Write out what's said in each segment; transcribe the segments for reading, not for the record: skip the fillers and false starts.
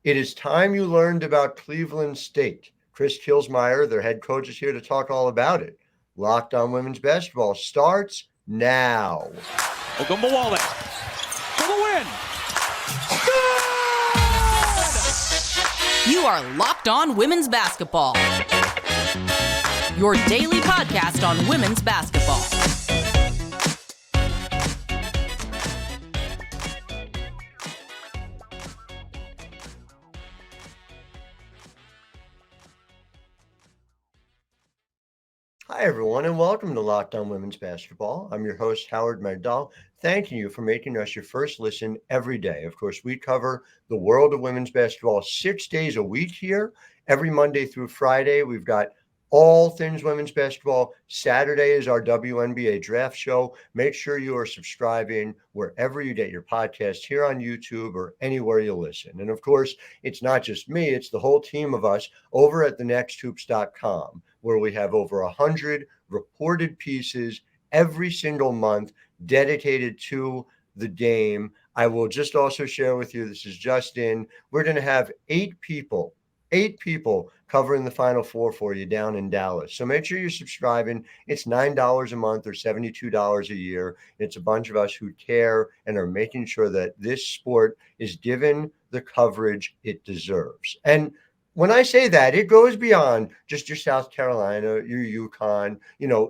It is time you learned about Cleveland State. Chris Kielsmeier, their head coach, is here to talk all about it. Locked On Women's Basketball starts now. Ogunbowale for the win. Good! You are Locked On Women's Basketball, your daily podcast on women's basketball. Hi, everyone, and welcome to Locked On Women's Basketball. I'm your host, Howard Megdal, thanking you for making us your first listen every day. Of course, we cover the world of women's basketball 6 days a week here, every Monday through Friday. We've got all things women's basketball. Saturday is our WNBA draft show. Make sure you are subscribing wherever you get your podcast, here on YouTube or anywhere you listen. And of course, it's not just me, it's the whole team of us over at thenexthoops.com, where we have over 100 reported pieces every single month dedicated to the game. I will just also share with you, this is just in, we're going to have eight people covering the Final Four for you down in Dallas. So make sure you're subscribing. It's $9 a month or $72 a year. It's a bunch of us who care and are making sure that this sport is given the coverage it deserves. And when I say that, it goes beyond just your South Carolina, your UConn,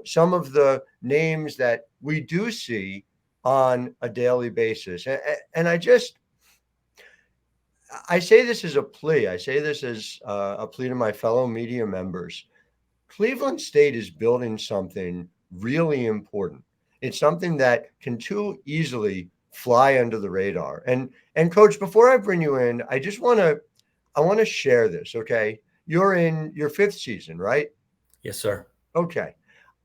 some of the names that we do see on a daily basis. And I say this as a plea. I say this as a plea to my fellow media members. Cleveland State is building something really important. It's something that can too easily fly under the radar. And Coach, before I bring you in, I want to share this, okay? You're in your fifth season, right? Yes, sir. Okay.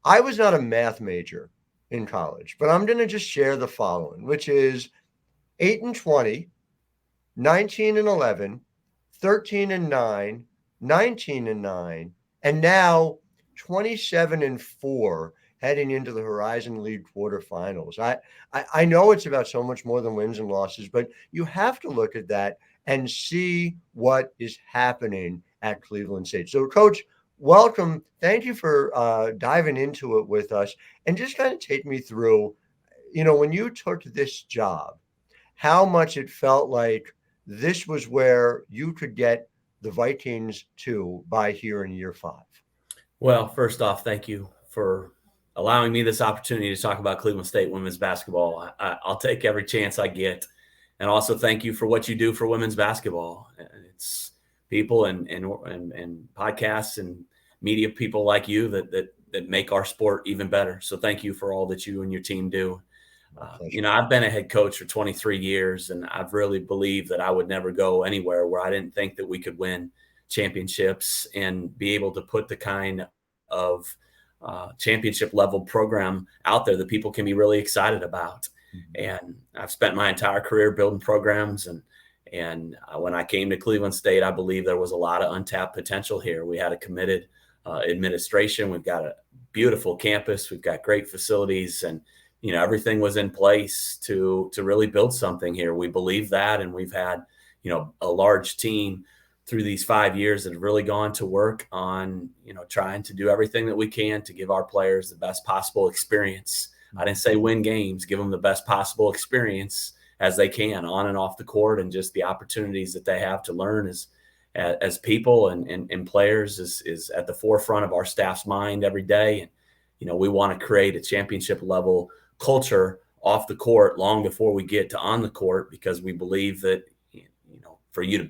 I was not a math major in college, but I'm going to just share the following, which is 8-20, 19-11, 13-9, 19-9, and now 27-4 heading into the Horizon League quarterfinals. I know it's about so much more than wins and losses, but you have to look at that and see what is happening at Cleveland State. So, Coach, welcome. Thank you for diving into it with us, and just kind of take me through, when you took this job, how much it felt like this was where you could get the Vikings to by here in year 5. Well, first off, thank you for allowing me this opportunity to talk about Cleveland State women's basketball. I'll take every chance I get. And also thank you for what you do for women's basketball. It's people and podcasts and media people like you that make our sport even better. So thank you for all that you and your team do. I've been a head coach for 23 years, and I've really believed that I would never go anywhere where I didn't think that we could win championships and be able to put the kind of championship level program out there that people can be really excited about. And I've spent my entire career building programs. And when I came to Cleveland State, I believe there was a lot of untapped potential here. We had a committed administration. We've got a beautiful campus. We've got great facilities, and everything was in place to really build something here. We believe that, and we've had a large team through these 5 years that have really gone to work on trying to do everything that we can to give our players the best possible experience. I didn't say win games, give them the best possible experience as they can on and off the court, and just the opportunities that they have to learn as people and players is at the forefront of our staff's mind every day. And, we want to create a championship level culture off the court long before we get to on the court, because we believe that, for you to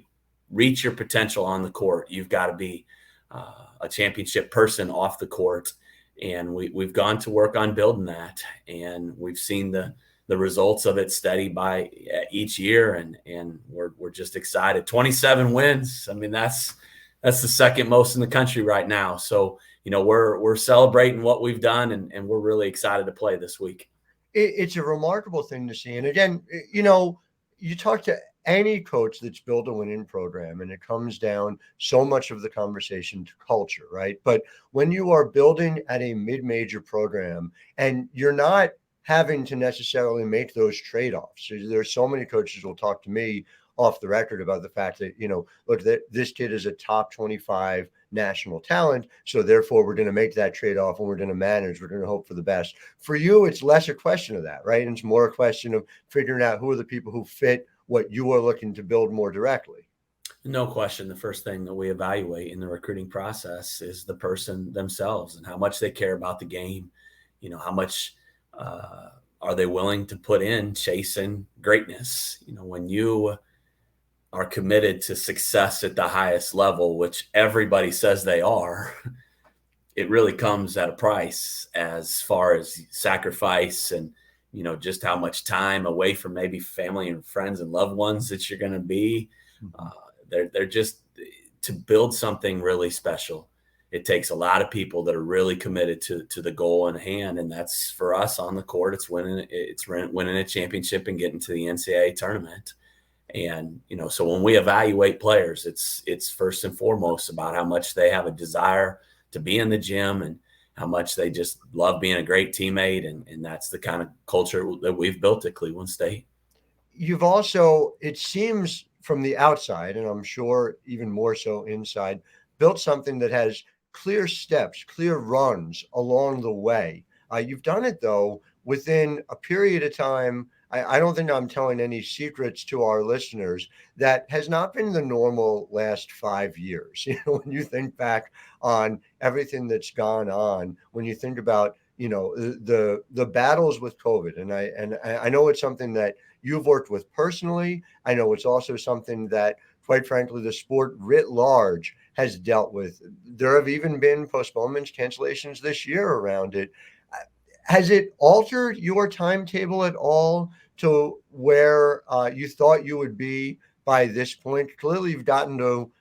reach your potential on the court, you've got to be a championship person off the court. And we've gone to work on building that, and we've seen the results of it steady by each year, and we're just excited. 27 wins. I mean, that's the second most in the country right now. So, we're celebrating what we've done, and we're really excited to play this week. It's a remarkable thing to see. And again, you talk to any coach that's built a winning program, and it comes down so much of the conversation to culture, right? But when you are building at a mid-major program and you're not having to necessarily make those trade-offs, there's so many coaches will talk to me off the record about the fact that, look, this kid is a top 25 national talent. So therefore, we're going to make that trade-off and we're going to manage. We're going to hope for the best. For you, it's less a question of that, right? And it's more a question of figuring out who are the people who fit what you are looking to build more directly. No question. The first thing that we evaluate in the recruiting process is the person themselves and how much they care about the game. How much are they willing to put in chasing greatness? When you are committed to success at the highest level, which everybody says they are, it really comes at a price as far as sacrifice and, just how much time away from maybe family and friends and loved ones that you're going to be. They're just, to build something really special, it takes a lot of people that are really committed to the goal in hand. And that's, for us on the court, it's winning a championship and getting to the NCAA tournament. And, so when we evaluate players, it's first and foremost about how much they have a desire to be in the gym and how much they just love being a great teammate. And that's the kind of culture that we've built at Cleveland State. You've also, it seems from the outside, and I'm sure even more so inside, built something that has clear steps, clear runs along the way. You've done it, though, within a period of time. I don't think I'm telling any secrets to our listeners. That has not been the normal last 5 years. When you think back on everything that's gone on, when you think about, the battles with COVID, and I know it's something that you've worked with personally. I know it's also something that, quite frankly, the sport writ large has dealt with. There have even been postponements, cancellations this year around it. Has it altered your timetable at all to where you thought you would be by this point? Clearly, you've gotten to,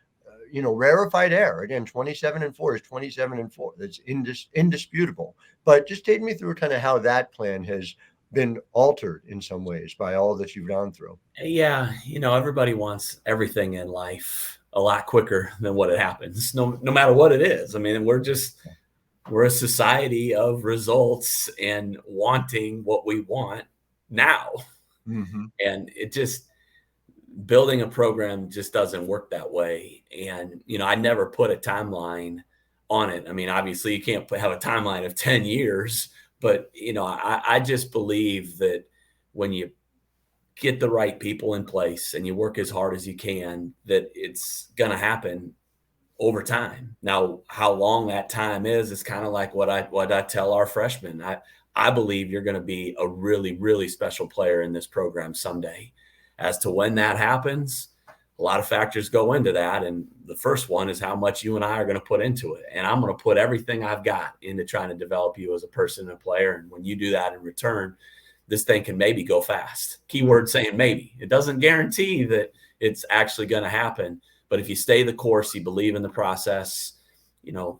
rarefied air. Again, 27-4 is 27-4. That's indisputable. But just take me through kind of how that plan has been altered in some ways by all that you've gone through. Yeah, everybody wants everything in life a lot quicker than what it happens, no matter what it is. I mean, we're a society of results and wanting what we want now. Mm-hmm. And it just, building a program just doesn't work that way. And, I never put a timeline on it. I mean, obviously you can't have a timeline of 10 years, but, I just believe that when you get the right people in place and you work as hard as you can, that it's going to happen over time. Now, how long that time is kind of like what I tell our freshmen. I believe you're going to be a really, really special player in this program someday. As to when that happens, a lot of factors go into that. And the first one is how much you and I are going to put into it. And I'm going to put everything I've got into trying to develop you as a person and a player. And when you do that in return, this thing can maybe go fast. Keyword saying maybe. It doesn't guarantee that it's actually going to happen. But if you stay the course, you believe in the process,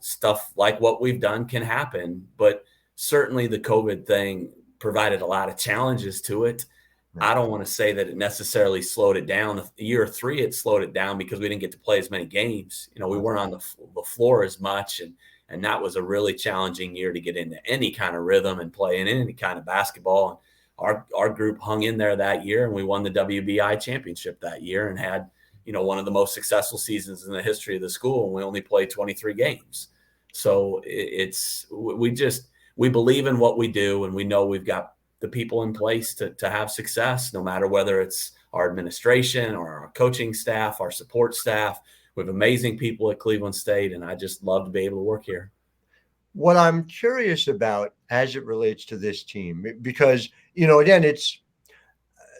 stuff like what we've done can happen. But certainly the COVID thing provided a lot of challenges to it. Right. I don't want to say that it necessarily slowed it down. Year 3, it slowed it down because we didn't get to play as many games. We weren't on the floor as much. And that was a really challenging year to get into any kind of rhythm and play in any kind of basketball. And our group hung in there that year, and we won the WBI championship that year and had one of the most successful seasons in the history of the school, and we only played 23 games. So we believe in what we do, and we know we've got the people in place to have success, no matter whether it's our administration or our coaching staff, our support staff. We have amazing people at Cleveland State, and I just love to be able to work here. What I'm curious about as it relates to this team, because, again,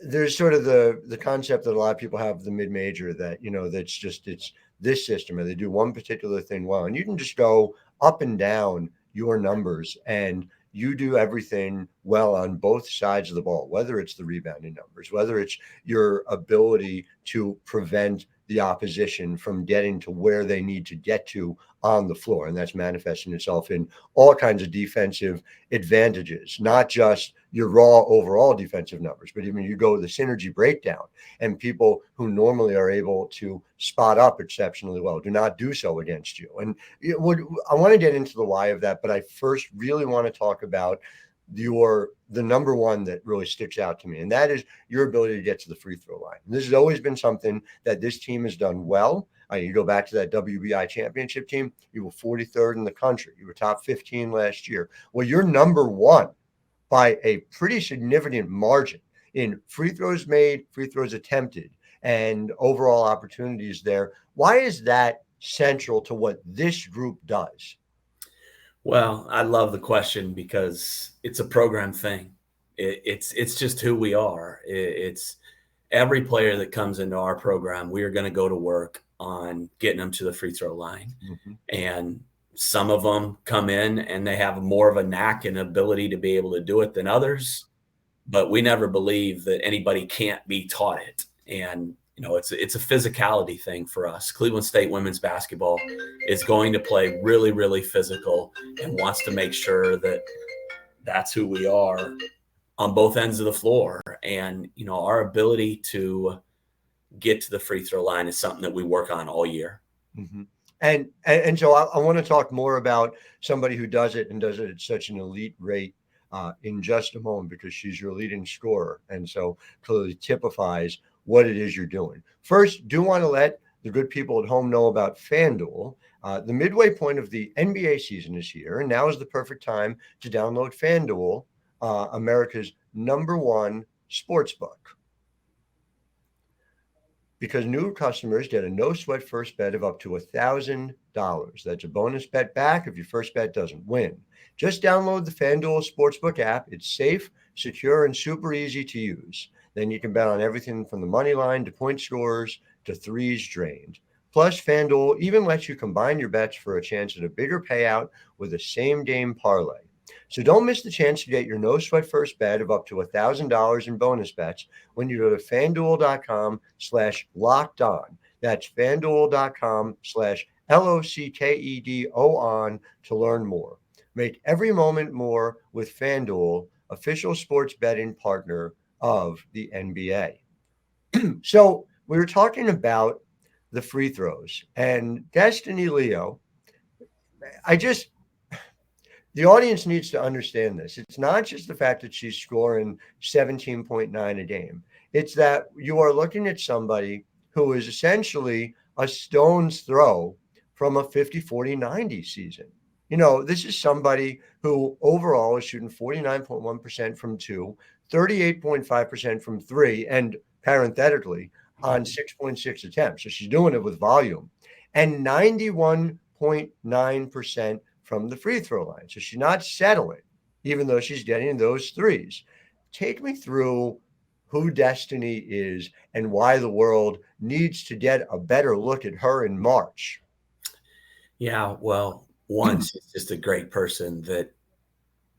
there's sort of the concept that a lot of people have, the mid-major, that, it's this system, and they do one particular thing well, and you can just go up and down your numbers and you do everything well on both sides of the ball, whether it's the rebounding numbers, whether it's your ability to prevent the opposition from getting to where they need to get to on the floor. And that's manifesting itself in all kinds of defensive advantages, not just your raw overall defensive numbers, but even you go to the synergy breakdown, and people who normally are able to spot up exceptionally well do not do so against you. And I want to get into the why of that, but I first really want to talk about the number one that really sticks out to me, and that is your ability to get to the free throw line. And this has always been something that this team has done well. You go back to that WBI championship team, you were 43rd in the country. You were top 15 last year. Well, you're number one by a pretty significant margin in free throws made, free throws attempted, and overall opportunities there. Why is that central to what this group does? Well, I love the question because it's a program thing. It's just who we are. It's every player that comes into our program, we are going to go to work on getting them to the free throw line. Mm-hmm. And some of them come in and they have more of a knack and ability to be able to do it than others. But we never believe that anybody can't be taught it. And it's a physicality thing for us. Cleveland State women's basketball is going to play really, really physical and wants to make sure that that's who we are on both ends of the floor. And, our ability to get to the free throw line is something that we work on all year. Mm-hmm. And so I want to talk more about somebody who does it and does it at such an elite rate in just a moment, because she's your leading scorer. And so clearly typifies what it is you're doing. First, do want to let the good people at home know about FanDuel. The midway point of the NBA season is here, and now is the perfect time to download FanDuel, America's #1 sportsbook. Because new customers get a no-sweat first bet of up to $1,000. That's a bonus bet back if your first bet doesn't win. Just download the FanDuel Sportsbook app. It's safe, secure, and super easy to use. Then you can bet on everything from the money line to point scores to threes drained. Plus, FanDuel even lets you combine your bets for a chance at a bigger payout with a same-game parlay. So don't miss the chance to get your no-sweat first bet of up to $1,000 in bonus bets when you go to FanDuel.com/lockedon. That's FanDuel.com/LOCKEDON to learn more. Make every moment more with FanDuel, official sports betting partner of the NBA. So we were talking about the free throws and Destiny Leo. The audience needs to understand this. It's not just the fact that she's scoring 17.9 a game. It's that you are looking at somebody who is essentially a stone's throw from a 50-40-90 season. This is somebody who overall is shooting 49.1% from 2, 38.5% from 3, and parenthetically on 6.6 attempts. So she's doing it with volume, and 91.9% from the free throw line. So she's not settling, even though she's getting those threes. Take me through who Destiny is and why the world needs to get a better look at her in March. Yeah, well, one, she's just a great person that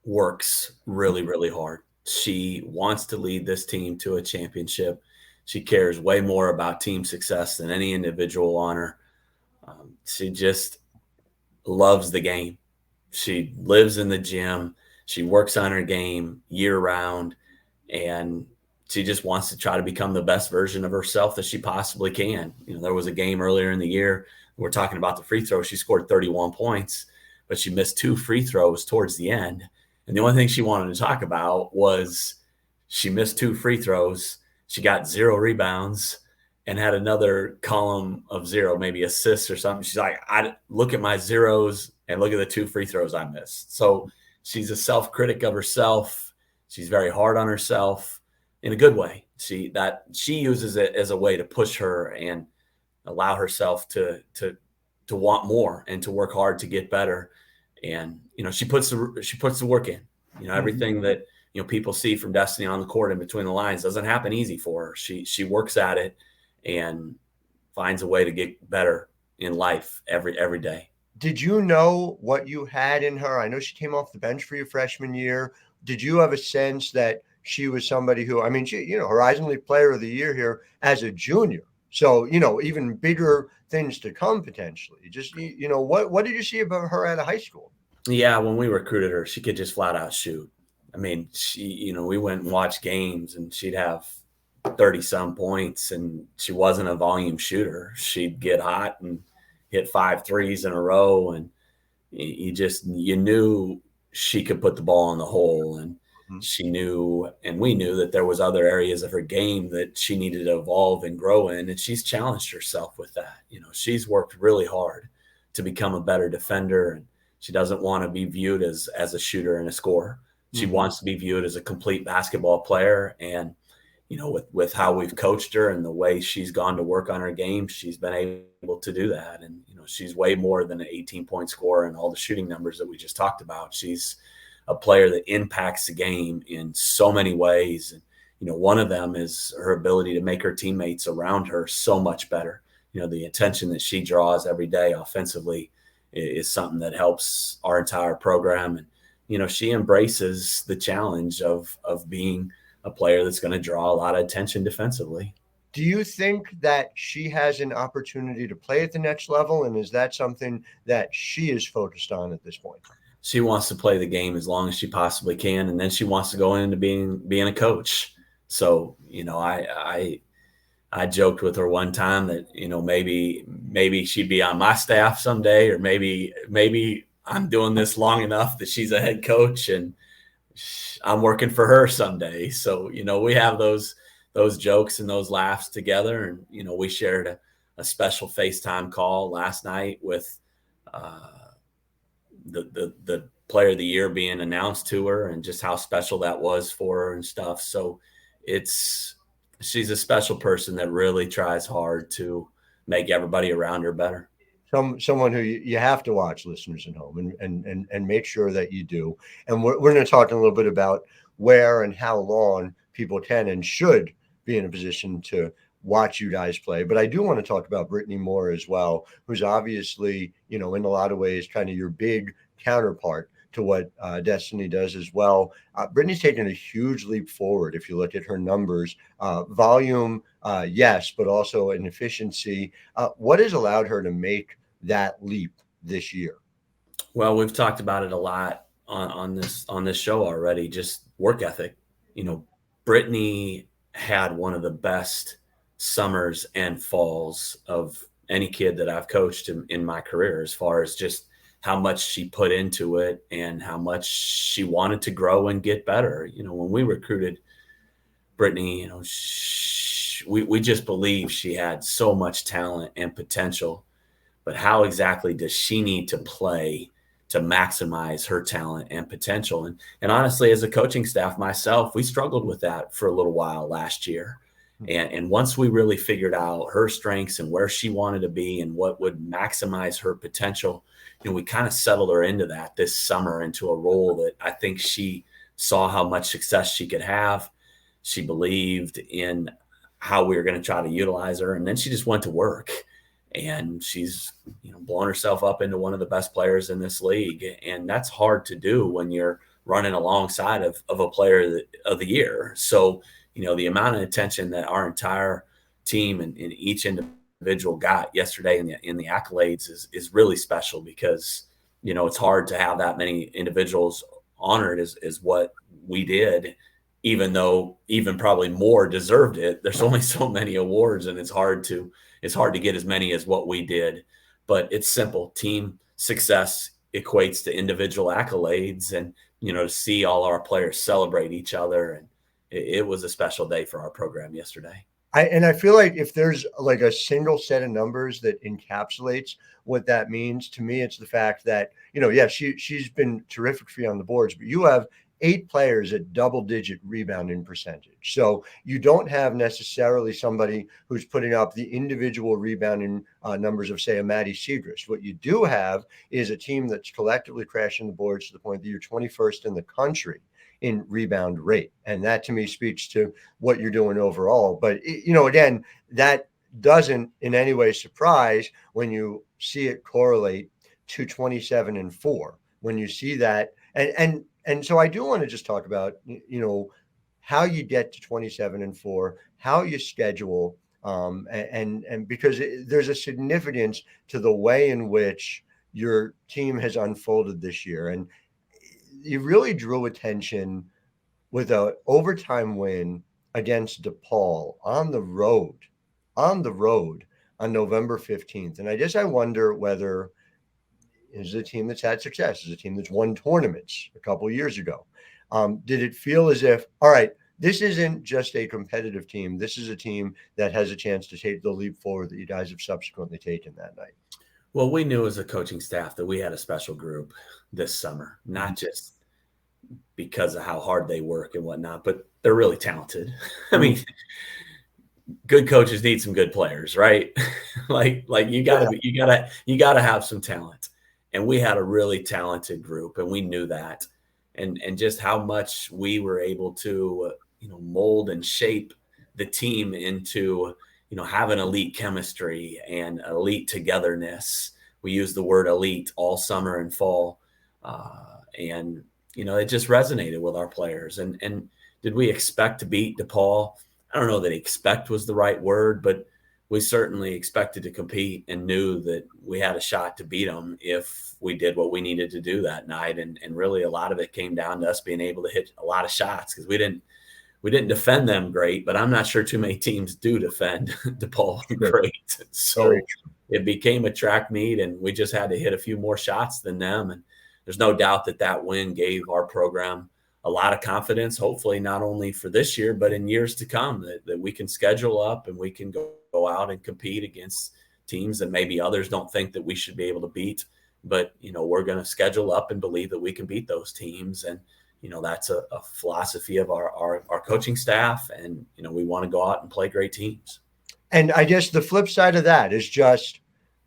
works really, really hard. She wants to lead this team to a championship. She cares way more about team success than any individual honor. She just loves the game. She lives in the gym. She works on her game year round, and she just wants to try to become the best version of herself that she possibly can. There was a game earlier in the year. We're talking about the free throw. She scored 31 points, but she missed 2 free throws towards the end. And the only thing she wanted to talk about was she missed 2 free throws. She got 0 rebounds and had another column of 0, maybe assists or something. She's like, I look at my zeros and look at the 2 free throws I missed. So she's a self-critic of herself. She's very hard on herself in a good way. She uses it as a way to push her and allow herself to want more and to work hard to get better. And, she puts the work in, everything that, people see from Destiny on the court and between the lines doesn't happen easy for her. She works at it and finds a way to get better in life every day. Did you know what you had in her? I know she came off the bench for your freshman year. Did you have a sense that she was somebody who, Horizon League Player of the Year here as a junior? So, even bigger things to come potentially. Just, what did you see about her out of high school? Yeah, when we recruited her, she could just flat out shoot. We went and watched games and she'd have 30-some points, and she wasn't a volume shooter. She'd get hot and hit 5 threes in a row, and you knew she could put the ball in the hole. And she knew, and we knew that there was other areas of her game that she needed to evolve and grow in. And she's challenged herself with that. She's worked really hard to become a better defender. And she doesn't want to be viewed as a shooter and a scorer. She wants to be viewed as a complete basketball player. And, with how we've coached her and the way she's gone to work on her game, she's been able to do that. And, she's way more than an 18-point scorer and all the shooting numbers that we just talked about. She's a player that impacts the game in so many ways. And, one of them is her ability to make her teammates around her so much better. The attention that she draws every day offensively is something that helps our entire program. And, she embraces the challenge of being a player that's going to draw a lot of attention defensively. Do you think that she has an opportunity to play at the next level? And is that something that she is focused on at this point? She wants to play the game as long as she possibly can. And then she wants to go into being a coach. So, I joked with her one time that, maybe she'd be on my staff someday, or maybe I'm doing this long enough that she's a head coach and I'm working for her someday. So, we have those jokes and those laughs together. And, we shared a special FaceTime call last night with the player of the year being announced to her, and just how special that was for her and stuff. So she's a special person that really tries hard to make everybody around her better. Someone who you have to watch, listeners at home, and make sure that you do. And we're going to talk a little bit about where and how long people can and should be in a position to watch you guys play. But I do want to talk about Brittany Moore as well, who's obviously, in a lot of ways, kind of your big counterpart to what Destiny does as well. Brittany's taken a huge leap forward. If you look at her numbers, volume, yes, but also in efficiency. What has allowed her to make that leap this year? Well, we've talked about it a lot on this show already. Just work ethic. Brittany had one of the best summers and falls of any kid that I've coached in my career, as far as just how much she put into it and how much she wanted to grow and get better. When we recruited Brittany, we just believed she had so much talent and potential, but how exactly does she need to play to maximize her talent and potential? And honestly, as a coaching staff, myself, we struggled with that for a little while last year. And once we really figured out her strengths and where she wanted to be and what would maximize her potential, we kind of settled her into that this summer, into a role that I think she saw how much success she could have. She believed in how we were going to try to utilize her. And then she just went to work, and she's, blown herself up into one of the best players in this league. And that's hard to do when you're running alongside of a player of the year. So, the amount of attention that our entire team and each individual got yesterday in the accolades is really special, because, it's hard to have that many individuals honored as what we did, even though even probably more deserved it. There's only so many awards, and it's hard to get as many as what we did. But it's simple. Team success equates to individual accolades, and, to see all our players celebrate each other. And it was a special day for our program yesterday. I feel like if there's like a single set of numbers that encapsulates what that means, to me, it's the fact that, she's been terrific for you on the boards, but you have 8 players at double-digit rebounding percentage. So you don't have necessarily somebody who's putting up the individual rebounding numbers of, say, a Maddie Segrist. What you do have is a team that's collectively crashing the boards to the point that you're 21st in the country in rebound rate. And that, to me, speaks to what you're doing overall. But, again, that doesn't in any way surprise when you see it correlate to 27-4, when you see that. And so I do want to just talk about, how you get to 27-4, how you schedule, and because there's a significance to the way in which your team has unfolded this year. And you really drew attention with an overtime win against DePaul on the road on November 15th. And I wonder whether is a team that's had success, is a team that's won tournaments a couple of years ago. Did it feel as if, all right, this isn't just a competitive team. This is a team that has a chance to take the leap forward that you guys have subsequently taken that night? Well, we knew as a coaching staff that we had a special group this summer, not just because of how hard they work and whatnot, but they're really talented. I mean, good coaches need some good players, right? like you gotta have some talent. And we had a really talented group, and we knew that. And just how much we were able to, mold and shape the team into, having elite chemistry and elite togetherness. We used the word elite all summer and fall. And it just resonated with our players. And did we expect to beat DePaul? I don't know that expect was the right word, but we certainly expected to compete and knew that we had a shot to beat them if we did what we needed to do that night. And really a lot of it came down to us being able to hit a lot of shots, because we didn't defend them great, but I'm not sure too many teams do defend DePaul great. So it became a track meet, and we just had to hit a few more shots than them. And there's no doubt that win gave our program a lot of confidence, hopefully not only for this year, but in years to come, that we can schedule up and we can go out and compete against teams that maybe others don't think that we should be able to beat. But, we're going to schedule up and believe that we can beat those teams. And, that's a philosophy of our coaching staff. And, we want to go out and play great teams. And I guess the flip side of that is just,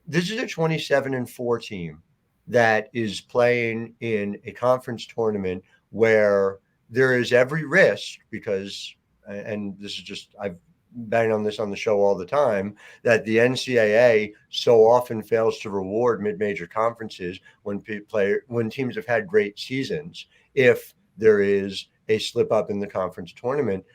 this is a 27-4 team that is playing in a conference tournament where there is every risk, because, and this is just, I've banged on this on the show all the time, that the NCAA so often fails to reward mid-major conferences when teams have had great seasons. If there is a slip up in the conference tournament,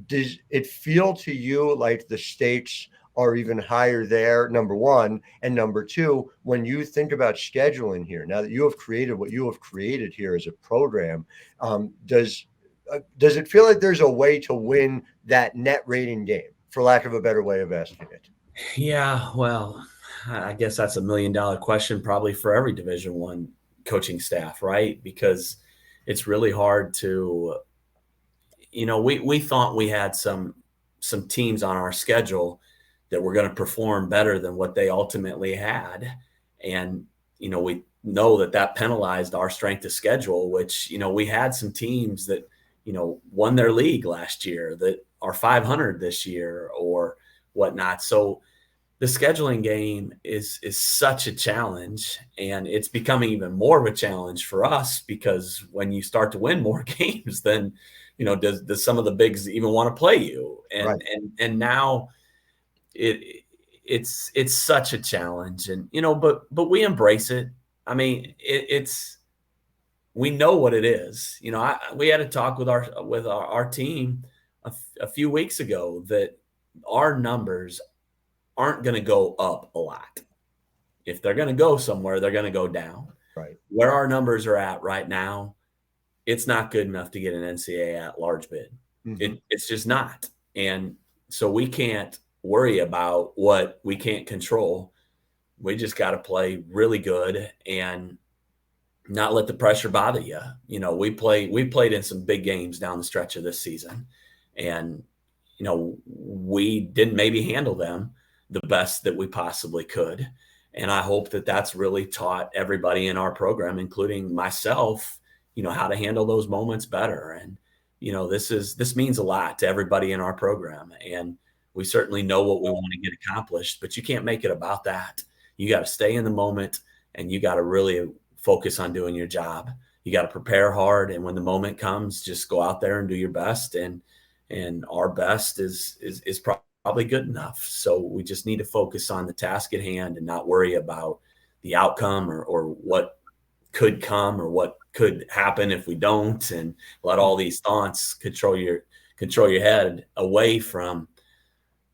does it feel to you like the stakes are even higher there, number one? And number two, when you think about scheduling here, now that you have created what you have created here as a program, does it feel like there's a way to win that net rating game, for lack of a better way of asking it? Yeah, well, I guess that's $1 million question probably for every Division I coaching staff, right? Because it's really hard to, we thought we had some teams on our schedule that were going to perform better than what they ultimately had. And, we know that penalized our strength of schedule, which, we had some teams that, won their league last year that are 500 this year or whatnot. So the scheduling game is such a challenge, and it's becoming even more of a challenge for us, because when you start to win more games, then, does some of the bigs even want to play you? And, right. and now it's such a challenge, and, but we embrace it. I mean, we know what it is. We had a talk with our team a few weeks ago that our numbers aren't going to go up a lot. If they're going to go somewhere, they're going to go down. Right. Where our numbers are at right now, it's not good enough to get an NCAA at-large bid. Mm-hmm. It's just not. And so we can't worry about what we can't control. We just got to play really good and not let the pressure bother you. We played in some big games down the stretch of this season, and, we didn't maybe handle them the best that we possibly could. And I hope that that's really taught everybody in our program, including myself, how to handle those moments better. And, this means a lot to everybody in our program. And we certainly know what we want to get accomplished, but you can't make it about that. You got to stay in the moment, and you got to really focus on doing your job. You got to prepare hard. And when the moment comes, just go out there and do your best. And our best is probably good enough. So we just need to focus on the task at hand and not worry about the outcome or what could come or what could happen if we don't, and let all these thoughts control your head away from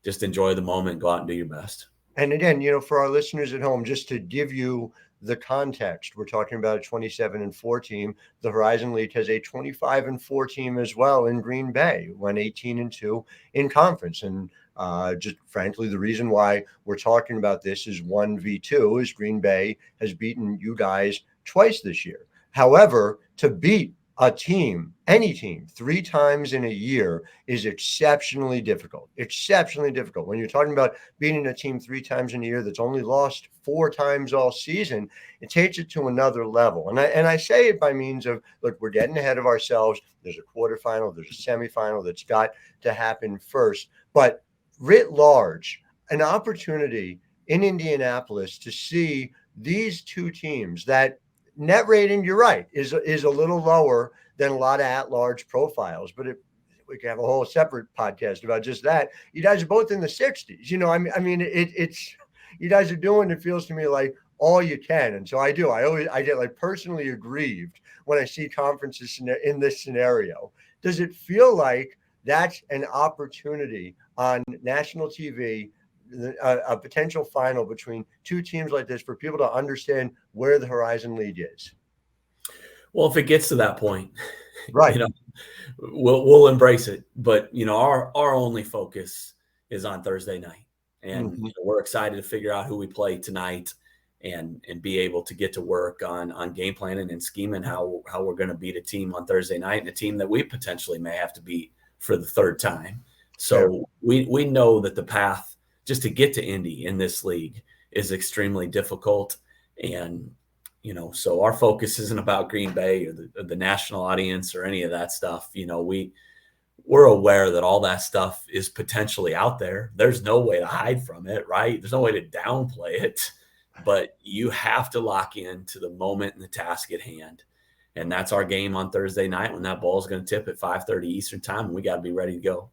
just enjoy the moment, go out and do your best. And again, for our listeners at home, just to give you the context, we're talking about a 27-4 team. The Horizon League has a 25-4 team as well in Green Bay, went 18-2 in conference. And just frankly, the reason why we're talking about this is 1v2 is Green Bay has beaten you guys twice this year. However, to beat a team, any team, 3 times in a year is exceptionally difficult. Exceptionally difficult. When you're talking about beating a team 3 times in a year that's only lost 4 times all season, it takes it to another level. And I say it by means of, look, we're getting ahead of ourselves. There's a quarterfinal, there's a semifinal that's got to happen first. But writ large, an opportunity in Indianapolis to see these 2 teams that net rating, you're right, is a little lower than a lot of at-large profiles, but we could have a whole separate podcast about just that. You guys are both in the 60s. It's you guys are doing, it feels to me like all you can. And so I get like personally aggrieved when I see conferences in this scenario. Does it feel like that's an opportunity on national TV, a potential final between 2 teams like this for people to understand where the Horizon League is? Well, if it gets to that point, right, we'll embrace it. But our only focus is on Thursday night, and we're excited to figure out who we play tonight, and be able to get to work on game planning and scheming how we're going to beat a team on Thursday night, and a team that we potentially may have to beat for the 3rd time. So we know that the path just to get to Indy in this league is extremely difficult. And, so our focus isn't about Green Bay or the national audience or any of that stuff. We're aware that all that stuff is potentially out there. There's no way to hide from it, right? There's no way to downplay it, but you have to lock into the moment and the task at hand. And that's our game on Thursday night when that ball is going to tip at 5:30 Eastern time. And we got to be ready to go.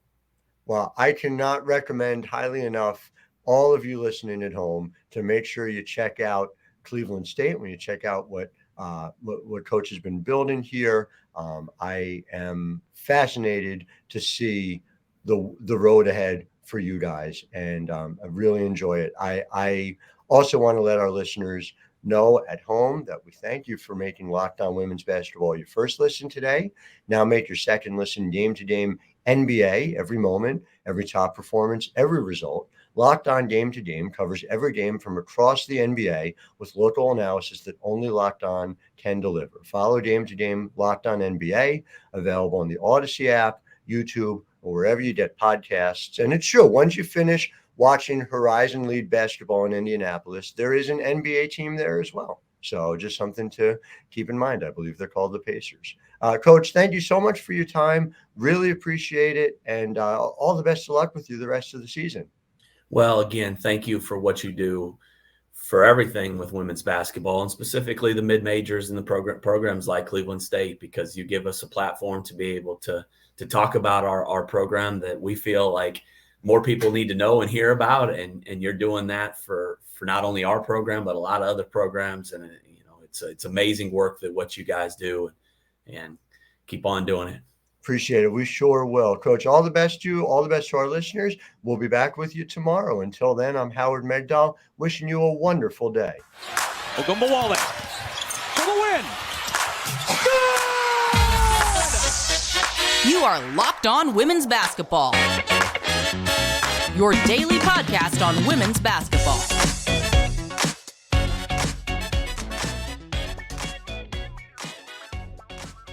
Well, I cannot recommend highly enough all of you listening at home to make sure you check out Cleveland State when you check out what Coach has been building here. I am fascinated to see the road ahead for you guys, and I really enjoy it. I also want to let our listeners know at home that we thank you for making Locked On Women's Basketball your first listen today. Now make your second listen game to game NBA, every moment, every top performance, every result. Locked On Game to Game covers every game from across the NBA with local analysis that only Locked On can deliver. Follow Game to Game Locked On NBA, available on the Odyssey app, YouTube, or wherever you get podcasts. And it's true, once you finish watching Horizon League basketball in Indianapolis, there is an NBA team there as well. So just something to keep in mind. I believe they're called the Pacers. Coach, thank you so much for your time. Really appreciate it. And all the best of luck with you the rest of the season. Well, again, thank you for what you do for everything with women's basketball, and specifically the mid-majors and the programs like Cleveland State, because you give us a platform to be able to talk about our program that we feel like more people need to know and hear about. And you're doing that for not only our program, but a lot of other programs. And, it's amazing work that what you guys do, and keep on doing it. Appreciate it. We sure will. Coach, all the best to you. All the best to our listeners. We'll be back with you tomorrow. Until then, I'm Howard Megdal, wishing you a wonderful day. Ogunbowale for the win. Good! You are Locked On Women's Basketball, your daily podcast on women's basketball.